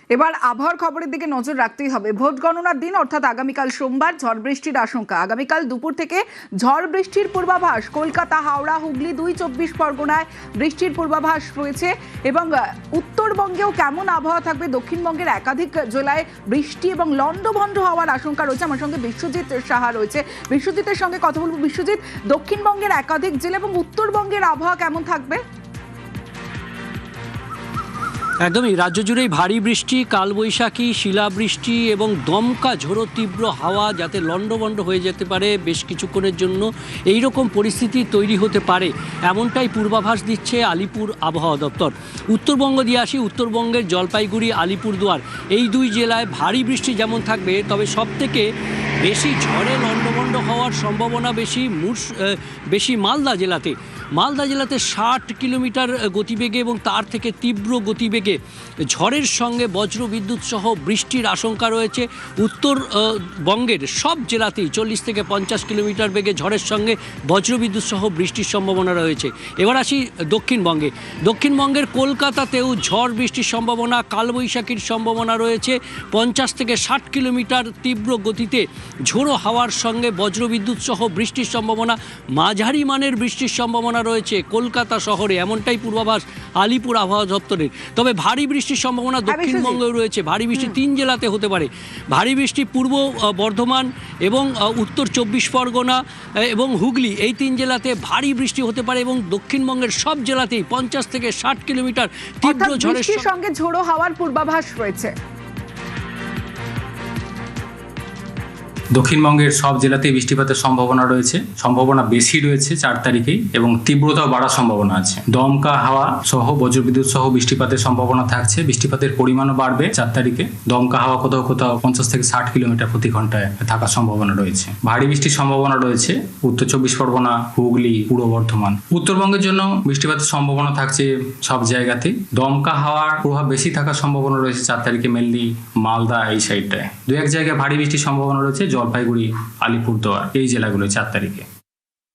এবার আবহাওয়ার খবরের দিকে নজর রাখতেই হবে। ভোট গণনার দিন অর্থাৎ আগামীকাল সোমবার ঝড় বৃষ্টির আশঙ্কা। আগামীকাল দুপুর থেকে ঝড় বৃষ্টির পূর্বাভাস। কলকাতা, হাওড়া, হুগলি, 24 পরগনায় বৃষ্টির পূর্বাভাস রয়েছে এবং উত্তরবঙ্গেও কেমন আবহাওয়া থাকবে, দক্ষিণবঙ্গের একাধিক জেলায় বৃষ্টি এবং লন্ডভন্ড হওয়ার আশঙ্কা রয়েছে। আমার সঙ্গে বিশ্বজিৎ সাহা রয়েছে, বিশ্বজিতের সঙ্গে কথা বলবো। বিশ্বজিৎ, দক্ষিণবঙ্গের একাধিক জেলা এবং উত্তরবঙ্গের আবহাওয়া কেমন থাকবে? একদমই, রাজ্য জুড়েই ভারী বৃষ্টি, কালবৈশাখী, শিলাবৃষ্টি এবং দমকা ঝোড়ো তীব্র হাওয়া, যাতে লন্ডভন্ড হয়ে যেতে পারে বেশ কিছুক্ষণের জন্য। এই রকম পরিস্থিতি তৈরি হতে পারে, এমনটাই পূর্বাভাস দিচ্ছে আলিপুর আবহাওয়া দপ্তর। উত্তরবঙ্গ দিয়ে আসি। উত্তরবঙ্গের জলপাইগুড়ি, আলিপুরদুয়ার এই দুই জেলায় ভারী বৃষ্টি যেমন থাকবে, তবে সবথেকে বেশি ঝড়ে লন্ডভন্ড হওয়ার সম্ভাবনা বেশি মালদা জেলাতে। মালদা জেলাতে 60 কিলোমিটার গতিবেগে এবং তার থেকে তীব্র গতিবেগে ঝড়ের সঙ্গে বজ্রবিদ্যুৎ সহ বৃষ্টির আশঙ্কা রয়েছে। উত্তরবঙ্গের সব জেলাতেই 40 থেকে 50 কিলোমিটার বেগে ঝড়ের সঙ্গে বজ্রবিদ্যুৎ সহ বৃষ্টির সম্ভাবনা রয়েছে। এবার আসি দক্ষিণবঙ্গে। দক্ষিণবঙ্গের কলকাতাতেও ঝড় বৃষ্টির সম্ভাবনা, কালবৈশাখীর সম্ভাবনা রয়েছে। 50 থেকে 60 কিলোমিটার তীব্র গতিতে ঝোড়ো হাওয়ার সঙ্গে বজ্রবিদ্যুৎ সহ বৃষ্টির সম্ভাবনা, মাঝারি মানের বৃষ্টির সম্ভাবনা রয়েছে কলকাতা শহরে, এমনটাই পূর্বাভাস আলিপুর আবহাওয়া দপ্তরের। তবে ভারী বৃষ্টির সম্ভাবনা দক্ষিণবঙ্গেও রয়েছে। ভারী বৃষ্টি 3 জেলাতে হতে পারে। ভারী বৃষ্টি পূর্ব বর্ধমান এবং উত্তর 24 পরগনা এবং হুগলি, এই 3 জেলাতে ভারী বৃষ্টি হতে পারে এবং দক্ষিণবঙ্গের সব জেলাতেই 50 থেকে 60 কিলোমিটার তীব্র ঝড়ের সঙ্গে ঝোড়ো হাওয়ার পূর্বাভাস রয়েছে। দক্ষিণবঙ্গের সব জেলাতেই বৃষ্টিপাতের সম্ভাবনা রয়েছে, সম্ভাবনা বেশি রয়েছে 4 তারিখেই, এবং তীব্রতাও বাড়ার সম্ভাবনা আছে। দমকা হাওয়া সহ বজ্রবিদ্যুৎ সহ বৃষ্টিপাতের সম্ভাবনা থাকছে। বৃষ্টিপাতের পরিমাণও বাড়বে 4 তারিখে। দমকা হাওয়া কোথাও কোথাও 50 থেকে 60 কিলোমিটার প্রতি ঘন্টায় থাকার সম্ভাবনা রয়েছে। ভারী বৃষ্টির সম্ভাবনা রয়েছে উত্তর 24 পরগনা, হুগলি, পূর্ব বর্ধমান। উত্তরবঙ্গের জন্য বৃষ্টিপাতের সম্ভাবনা থাকছে সব জায়গাতেই। দমকা হাওয়ার প্রভাব বেশি থাকার সম্ভাবনা রয়েছে 4 তারিখে, মেনলি মালদা এই সাইডটায়। 2-1 জায়গায় ভারী বৃষ্টির সম্ভাবনা রয়েছে জলপাইগুড়ি, আলিপুরদুয়ার এই জেলাগুলো 4 তারিখে।